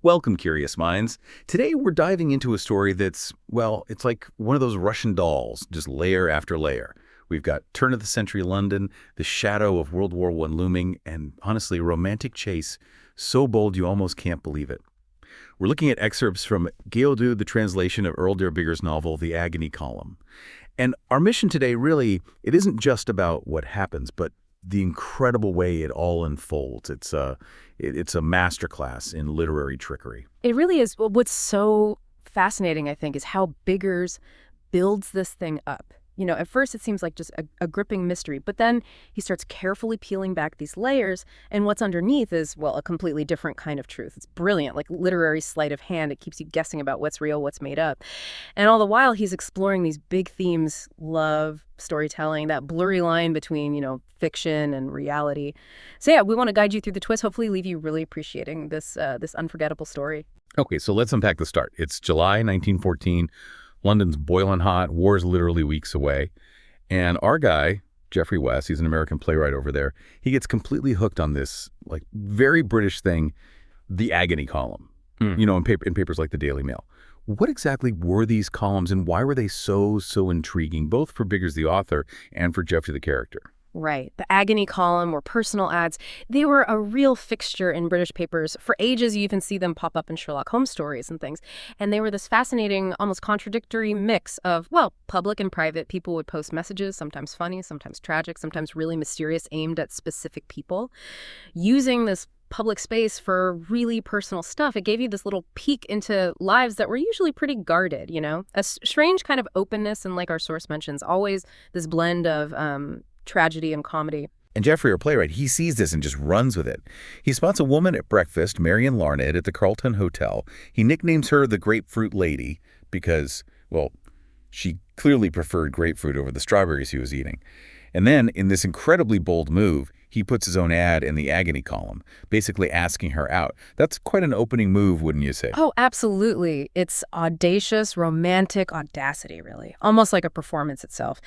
Welcome, curious minds. Today we're diving into a story that's, well, it's like one of those Russian dolls, just layer after layer. We've got turn-of-the-century London, the shadow of World War I looming, and honestly, a romantic chase so bold you almost can't believe it. We're looking at excerpts from Geodu, the translation of Earl Derbigger's novel, The Agony Column. And our mission today really, it isn't just about what happens, but the incredible way it all unfolds. It's a masterclass in literary trickery. It really is. Well, what's so fascinating, I think, is how Biggers builds this thing up. You know, at first it seems like just a gripping mystery, but then he starts carefully peeling back these layers, and what's underneath is, well, a completely different kind of truth. It's brilliant, like literary sleight of hand. It keeps you guessing about what's real, what's made up. And all the while, he's exploring these big themes: love, storytelling, that blurry line between, fiction and reality. So yeah, we want to guide you through the twist, hopefully leave you really appreciating this unforgettable story. Okay, so let's unpack the start. It's July 1914. London's boiling hot. War's literally weeks away. And our guy, Geoffrey West, he's an American playwright over there, he gets completely hooked on this, like, very British thing, the agony column, in papers like the Daily Mail. What exactly were these columns, and why were they so intriguing, both for Biggers the author and for Geoffrey the character? Right. The agony column or personal ads, they were a real fixture in British papers. For ages, you even see them pop up in Sherlock Holmes stories and things. And they were this fascinating, almost contradictory mix of, well, public and private. People would post messages, sometimes funny, sometimes tragic, sometimes really mysterious, aimed at specific people. Using this public space for really personal stuff, it gave you this little peek into lives that were usually pretty guarded, A strange kind of openness, and like our source mentions, always this blend of tragedy and comedy. And Geoffrey, our playwright, he sees this and just runs with it. He spots a woman at breakfast, Marion Larned, at the Carlton Hotel. He nicknames her the Grapefruit Lady because, well, she clearly preferred grapefruit over the strawberries he was eating. And then, in this incredibly bold move, he puts his own ad in the agony column, basically asking her out. That's quite an opening move, wouldn't you say? Oh, absolutely. It's audacious, romantic audacity, really. Almost like a performance itself.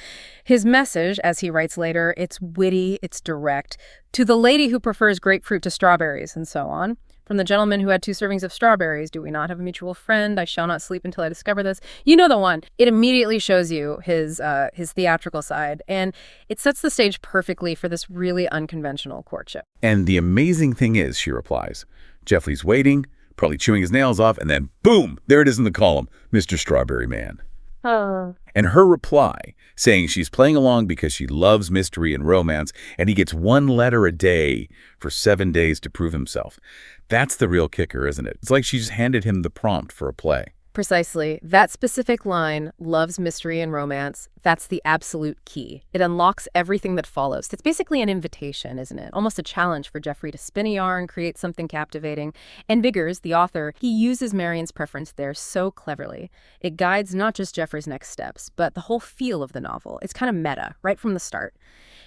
His message, as he writes later, it's witty, it's direct. To the lady who prefers grapefruit to strawberries, and so on. From the gentleman who had 2 servings of strawberries, do we not have a mutual friend? I shall not sleep until I discover this. You know the one. It immediately shows you his theatrical side, and it sets the stage perfectly for this really unconventional courtship. And the amazing thing is, she replies, Geoffrey's waiting, probably chewing his nails off, and then boom, there it is in the column, Mr. Strawberry Man. And her reply, saying she's playing along because she loves mystery and romance, and he gets 1 letter a day for 7 days to prove himself. That's the real kicker, isn't it? It's like she just handed him the prompt for a play. Precisely. That specific line, loves mystery and romance, that's the absolute key. It unlocks everything that follows. It's basically an invitation, isn't it? Almost a challenge for Geoffrey to spin a yarn, create something captivating. And Biggers, the author, he uses Marion's preference there so cleverly. It guides not just Geoffrey's next steps, but the whole feel of the novel. It's kind of meta, right from the start.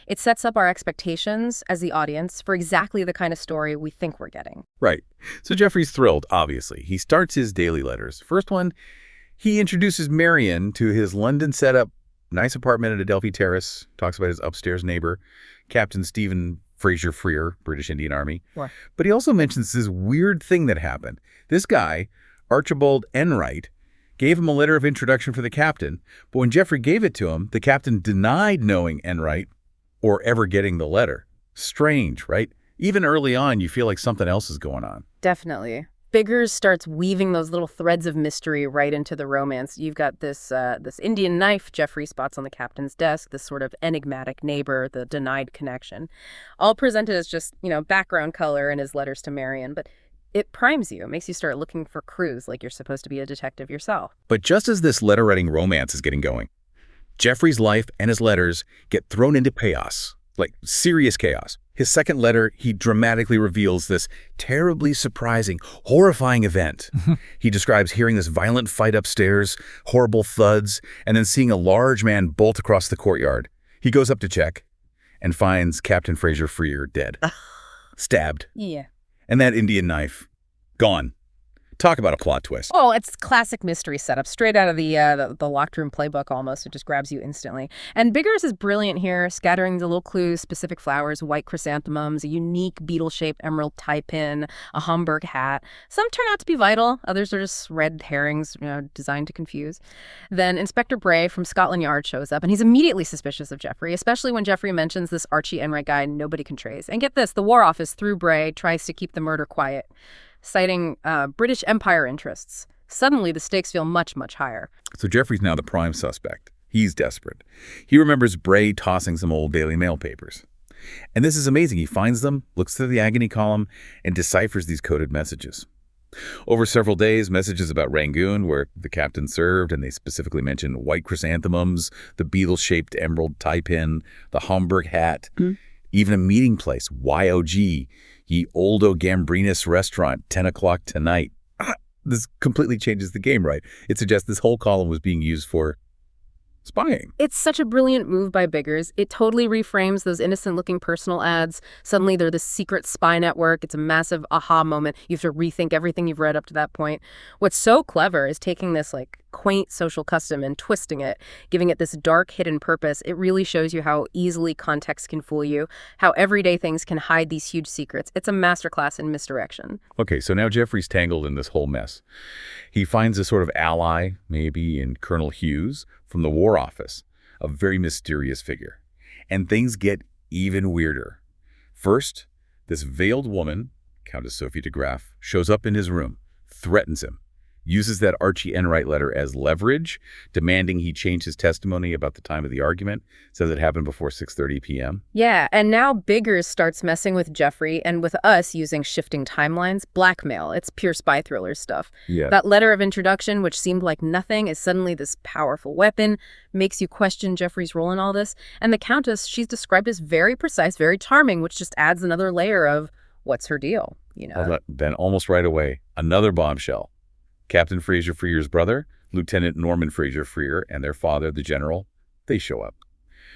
It sets up our expectations as the audience for exactly the kind of story we think we're getting. Right. So Geoffrey's thrilled, obviously. He starts his daily letters. First one, he introduces Marion to his London setup, nice apartment at Adelphi Terrace, talks about his upstairs neighbor, Captain Stephen Fraser Freer, British Indian Army. Sure. But he also mentions this weird thing that happened. This guy, Archibald Enright, gave him a letter of introduction for the captain, but when Geoffrey gave it to him, the captain denied knowing Enright or ever getting the letter. Strange, right? Even early on, you feel like something else is going on. Definitely. Biggers starts weaving those little threads of mystery right into the romance. You've got this Indian knife Geoffrey spots on the captain's desk, this sort of enigmatic neighbor, the denied connection, all presented as just, background color in his letters to Marion. But it primes you. It makes you start looking for clues like you're supposed to be a detective yourself. But just as this letter-writing romance is getting going, Geoffrey's life and his letters get thrown into chaos, like serious chaos. His second letter, he dramatically reveals this terribly surprising, horrifying event. He describes hearing this violent fight upstairs, horrible thuds, and then seeing a large man bolt across the courtyard. He goes up to check and finds Captain Fraser Freer dead, stabbed. Yeah. And that Indian knife, gone. Talk about a plot twist. Oh, it's classic mystery setup, straight out of the locked room playbook almost. It just grabs you instantly. And Biggers is brilliant here, scattering the little clues, specific flowers, white chrysanthemums, a unique beetle-shaped emerald tie pin, a Homburg hat. Some turn out to be vital. Others are just red herrings, designed to confuse. Then Inspector Bray from Scotland Yard shows up, and he's immediately suspicious of Jeffrey, especially when Jeffrey mentions this Archie Enright guy nobody can trace. And get this, the War Office, through Bray, tries to keep the murder quiet, citing British Empire interests. Suddenly, the stakes feel much, much higher. So Jeffrey's now the prime suspect. He's desperate. He remembers Bray tossing some old Daily Mail papers. And this is amazing. He finds them, looks through the agony column, and deciphers these coded messages. Over several days, messages about Rangoon, where the captain served, and they specifically mention white chrysanthemums, the beetle-shaped emerald tie pin, the Homburg hat, even a meeting place, YOG, Ye Oldo Gambrinus restaurant, 10 o'clock tonight. This completely changes the game, right? It suggests this whole column was being used for spying. It's such a brilliant move by Biggers. It totally reframes those innocent-looking personal ads. Suddenly, they're this secret spy network. It's a massive aha moment. You have to rethink everything you've read up to that point. What's so clever is taking this, quaint social custom and twisting it, giving it this dark, hidden purpose. It really shows you how easily context can fool you, how everyday things can hide these huge secrets. It's a masterclass in misdirection. Okay, so now Jeffrey's tangled in this whole mess. He finds a sort of ally, maybe, in Colonel Hughes from the War Office, a very mysterious figure. And things get even weirder. First, this veiled woman, Countess Sophie de Graaf, shows up in his room, threatens him, uses that Archie Enright letter as leverage, demanding he change his testimony about the time of the argument, says it happened before 6:30 p.m. Yeah, and now Biggers starts messing with Jeffrey and with us using shifting timelines, blackmail. It's pure spy thriller stuff. Yeah. That letter of introduction, which seemed like nothing, is suddenly this powerful weapon, makes you question Jeffrey's role in all this. And the Countess, she's described as very precise, very charming, which just adds another layer of what's her deal, Then almost right away, another bombshell. Captain Fraser Freer's brother, Lieutenant Norman Fraser Freer, and their father, the general, they show up.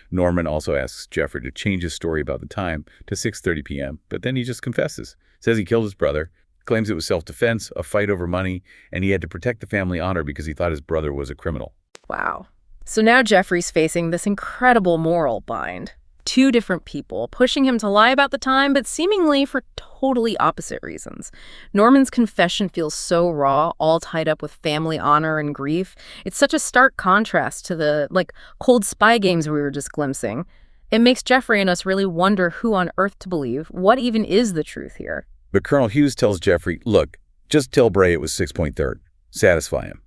Norman also asks Jeffrey to change his story about the time to 6:30 p.m., but then he just confesses, says he killed his brother, claims it was self-defense, a fight over money, and he had to protect the family honor because he thought his brother was a criminal. Wow. So now Jeffrey's facing this incredible moral bind. Two different people pushing him to lie about the time, but seemingly for totally opposite reasons. Norman's confession feels so raw, all tied up with family honor and grief. It's such a stark contrast to the, cold spy games we were just glimpsing. It makes Jeffrey and us really wonder who on earth to believe. What even is the truth here? But Colonel Hughes tells Jeffrey, look, just tell Bray it was 6.3. Satisfy him.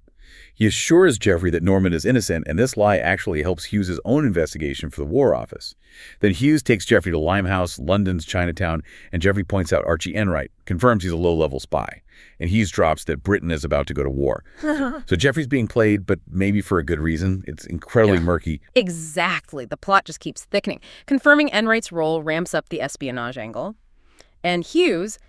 He assures Jeffrey that Norman is innocent, and this lie actually helps Hughes' own investigation for the War Office. Then Hughes takes Jeffrey to Limehouse, London's Chinatown, and Jeffrey points out Archie Enright, confirms he's a low-level spy. And Hughes drops that Britain is about to go to war. So Jeffrey's being played, but maybe for a good reason. It's incredibly murky. Exactly. The plot just keeps thickening. Confirming Enright's role ramps up the espionage angle. And Hughes,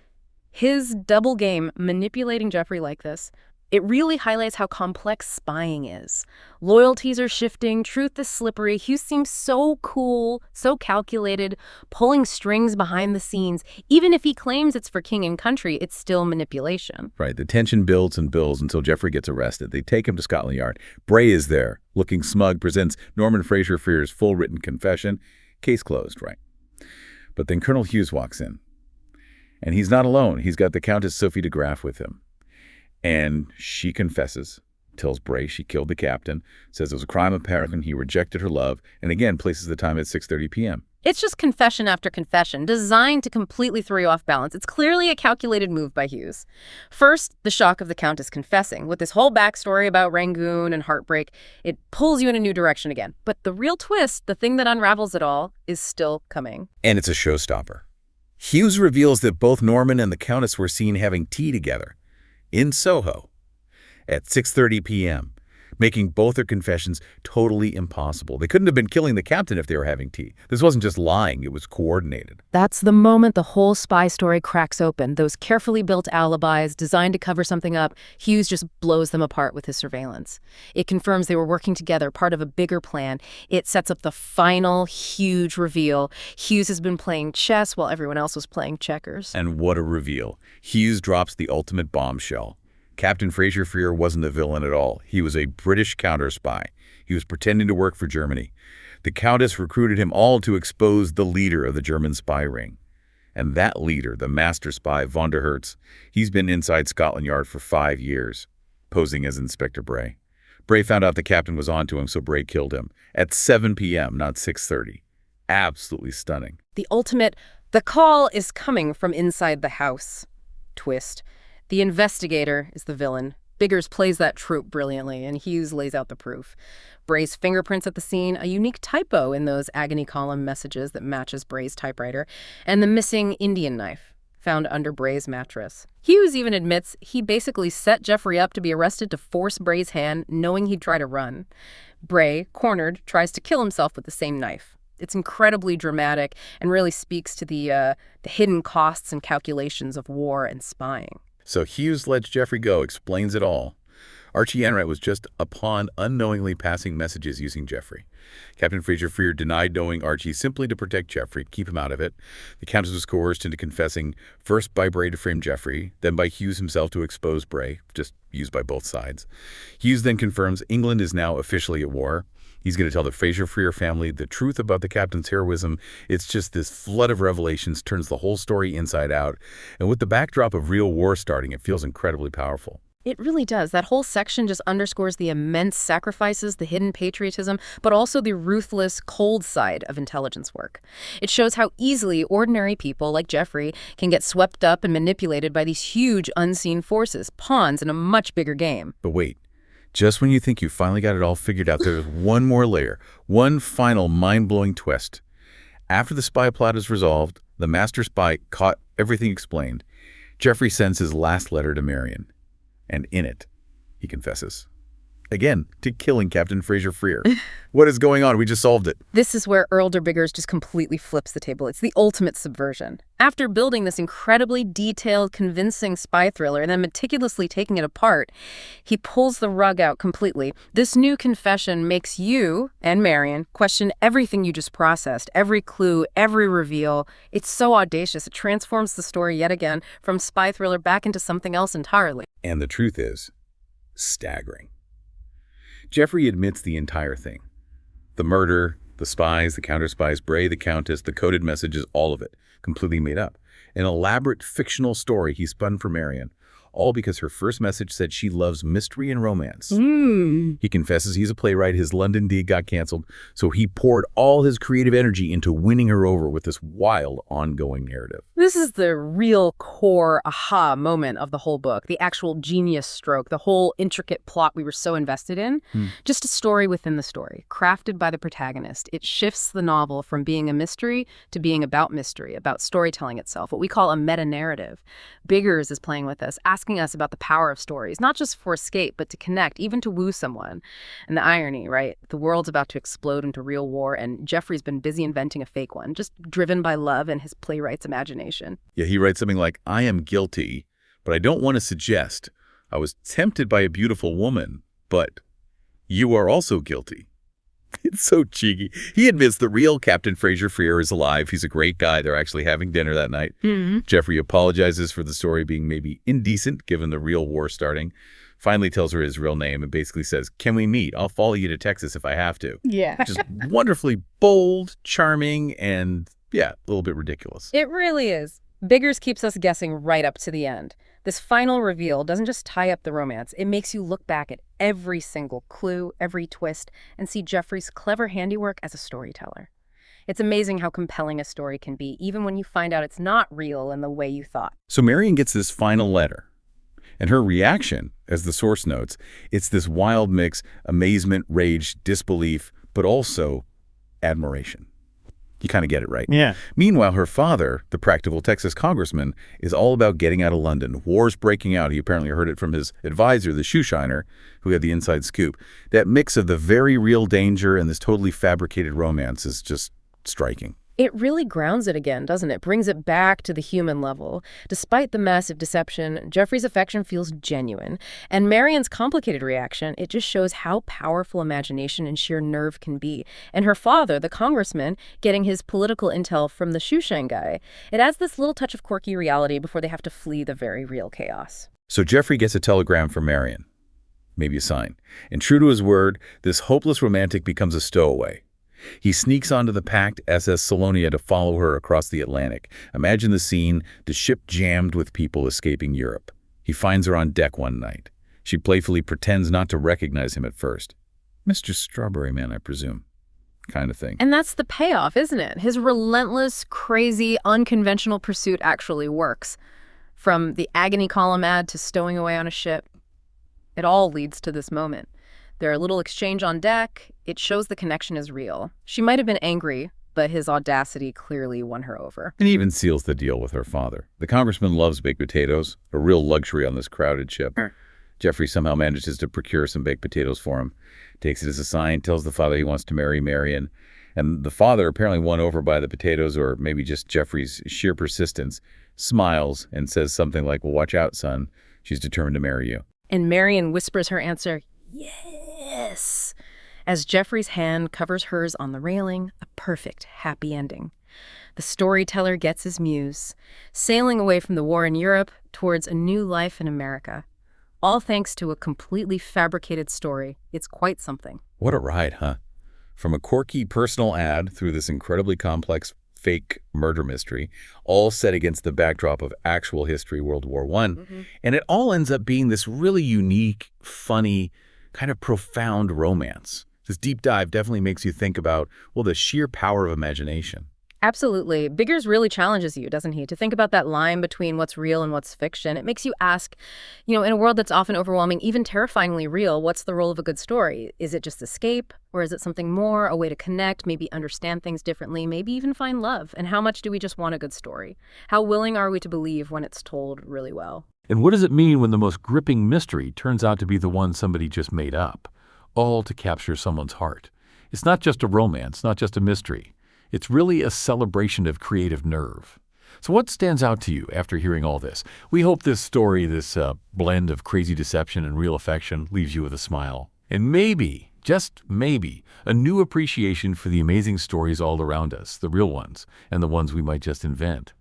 his double game, manipulating Jeffrey like this, it really highlights how complex spying is. Loyalties are shifting, truth is slippery. Hughes seems so cool, so calculated, pulling strings behind the scenes. Even if he claims it's for king and country, it's still manipulation. Right. The tension builds and builds until Jeffrey gets arrested. They take him to Scotland Yard. Bray is there, looking smug, presents Norman Fraser Freer's full written confession. Case closed, right? But then Colonel Hughes walks in. And he's not alone. He's got the Countess Sophie de Graaf with him. And she confesses, tells Bray she killed the captain, says it was a crime of passion, he rejected her love, and again places the time at 6:30 p.m. It's just confession after confession, designed to completely throw you off balance. It's clearly a calculated move by Hughes. First, the shock of the Countess confessing. With this whole backstory about Rangoon and heartbreak, it pulls you in a new direction again. But the real twist, the thing that unravels it all, is still coming. And it's a showstopper. Hughes reveals that both Norman and the Countess were seen having tea together in Soho at 6:30 p.m., making both their confessions totally impossible. They couldn't have been killing the captain if they were having tea. This wasn't just lying, it was coordinated. That's the moment the whole spy story cracks open. Those carefully built alibis designed to cover something up, Hughes just blows them apart with his surveillance. It confirms they were working together, part of a bigger plan. It sets up the final huge reveal. Hughes has been playing chess while everyone else was playing checkers. And what a reveal. Hughes drops the ultimate bombshell. Captain Fraser Freer wasn't a villain at all. He was a British counter-spy. He was pretending to work for Germany. The Countess recruited him all to expose the leader of the German spy ring. And that leader, the master spy, von der Hertz, he's been inside Scotland Yard for 5 years, posing as Inspector Bray. Bray found out the captain was onto him, so Bray killed him. At 7 p.m., not 6:30. Absolutely stunning. The ultimate, the call is coming from inside the house twist. The investigator is the villain. Biggers plays that trope brilliantly, and Hughes lays out the proof. Bray's fingerprints at the scene, a unique typo in those agony column messages that matches Bray's typewriter, and the missing Indian knife found under Bray's mattress. Hughes even admits he basically set Jeffrey up to be arrested to force Bray's hand, knowing he'd try to run. Bray, cornered, tries to kill himself with the same knife. It's incredibly dramatic and really speaks to the hidden costs and calculations of war and spying. So Hughes lets Jeffrey go, explains it all. Archie Enright was just a pawn unknowingly passing messages using Jeffrey. Captain Fraser Freer denied knowing Archie simply to protect Jeffrey, keep him out of it. The Countess was coerced into confessing, first by Bray to frame Jeffrey, then by Hughes himself to expose Bray, just used by both sides. Hughes then confirms England is now officially at war. He's going to tell the Fraser Freer family the truth about the captain's heroism. It's just this flood of revelations turns the whole story inside out. And with the backdrop of real war starting, it feels incredibly powerful. It really does. That whole section just underscores the immense sacrifices, the hidden patriotism, but also the ruthless, cold side of intelligence work. It shows how easily ordinary people like Jeffrey can get swept up and manipulated by these huge unseen forces, pawns in a much bigger game. But wait, just when you think you finally got it all figured out, there's one more layer, one final mind-blowing twist. After the spy plot is resolved, the master spy caught everything explained. Jeffrey sends his last letter to Marion. And in it, he confesses. Again, to killing Captain Fraser Freer. What is going on? We just solved it. This is where Earl de Biggers just completely flips the table. It's the ultimate subversion. After building this incredibly detailed, convincing spy thriller and then meticulously taking it apart, he pulls the rug out completely. This new confession makes you and Marion question everything you just processed, every clue, every reveal. It's so audacious. It transforms the story yet again from spy thriller back into something else entirely. And the truth is, staggering. Jeffrey admits the entire thing. The murder, the spies, the counter-spies, Bray, the Countess, the coded messages, all of it, completely made up. An elaborate fictional story he spun for Marion, all because her first message said she loves mystery and romance. He confesses he's a playwright, his London deed got canceled, so he poured all his creative energy into winning her over with this wild, ongoing narrative. This is the real core aha moment of the whole book, the actual genius stroke, the whole intricate plot we were so invested in. Just a story within the story, crafted by the protagonist. It shifts the novel from being a mystery to being about mystery, about storytelling itself, what we call a meta-narrative. Biggers is playing with us, asking us about the power of stories, not just for escape, but to connect, even to woo someone. And the irony, right? The world's about to explode into real war, and Jeffrey's been busy inventing a fake one, just driven by love and his playwright's imagination. Yeah, he writes something like, I am guilty, but I don't want to suggest I was tempted by a beautiful woman, but you are also guilty. It's so cheeky. He admits the real Captain Fraser Freer is alive. He's a great guy. They're actually having dinner that night. Jeffrey apologizes for the story being maybe indecent given the real war starting. Finally tells her his real name and basically says, can we meet? I'll follow you to Texas if I have to. Yeah. Just wonderfully bold, charming, and yeah, a little bit ridiculous. It really is. Biggers keeps us guessing right up to the end. This final reveal doesn't just tie up the romance. It makes you look back at every single clue, every twist, and see Jeffrey's clever handiwork as a storyteller. It's amazing how compelling a story can be, even when you find out it's not real in the way you thought. So Marion gets this final letter, and her reaction, as the source notes, it's this wild mix, amazement, rage, disbelief, but also admiration. You kind of get it, right? Yeah. Meanwhile, her father, the practical Texas congressman, is all about getting out of London. War's breaking out. He apparently heard it from his advisor, the shoeshiner, who had the inside scoop. That mix of the very real danger and this totally fabricated romance is just striking. It really grounds it again, doesn't it? Brings it back to the human level. Despite the massive deception, Jeffrey's affection feels genuine. And Marion's complicated reaction, it just shows how powerful imagination and sheer nerve can be. And her father, the congressman, getting his political intel from the shoeshine guy. It adds this little touch of quirky reality before they have to flee the very real chaos. So Jeffrey gets a telegram from Marion, maybe a sign. And true to his word, this hopeless romantic becomes a stowaway. He sneaks onto the packed SS Salonia to follow her across the Atlantic. Imagine the scene, the ship jammed with people escaping Europe. He finds her on deck one night. She playfully pretends not to recognize him at first. Mr. Strawberry Man, I presume. Kind of thing. And that's the payoff, isn't it? His relentless, crazy, unconventional pursuit actually works. From the agony column ad to stowing away on a ship, it all leads to this moment. Their little exchange on deck, it shows the connection is real. She might have been angry, but his audacity clearly won her over. And he even seals the deal with her father. The congressman loves baked potatoes, a real luxury on this crowded ship. Jeffrey somehow manages to procure some baked potatoes for him, takes it as a sign, tells the father he wants to marry Marion. And the father, apparently won over by the potatoes or maybe just Jeffrey's sheer persistence, smiles and says something like, well, watch out, son. She's determined to marry you. And Marion whispers her answer, yes, as Jeffrey's hand covers hers on the railing, a perfect, happy ending. The storyteller gets his muse, sailing away from the war in Europe towards a new life in America. All thanks to a completely fabricated story. It's quite something. What a ride, huh? From a quirky personal ad through this incredibly complex fake murder mystery, all set against the backdrop of actual history, World War I. And it all ends up being this really unique, funny, kind of profound romance. This deep dive definitely makes you think about, well, the sheer power of imagination. Absolutely. Biggers really challenges you, doesn't he? To think about that line between what's real and what's fiction. It makes you ask, in a world that's often overwhelming, even terrifyingly real, what's the role of a good story? Is it just escape? Or is it something more, a way to connect, maybe understand things differently, maybe even find love? And how much do we just want a good story? How willing are we to believe when it's told really well? And what does it mean when the most gripping mystery turns out to be the one somebody just made up, all to capture someone's heart? It's not just a romance, not just a mystery. It's really a celebration of creative nerve. So what stands out to you after hearing all this? We hope this story, this blend of crazy deception and real affection, leaves you with a smile. And maybe, just maybe, a new appreciation for the amazing stories all around us, the real ones, and the ones we might just invent.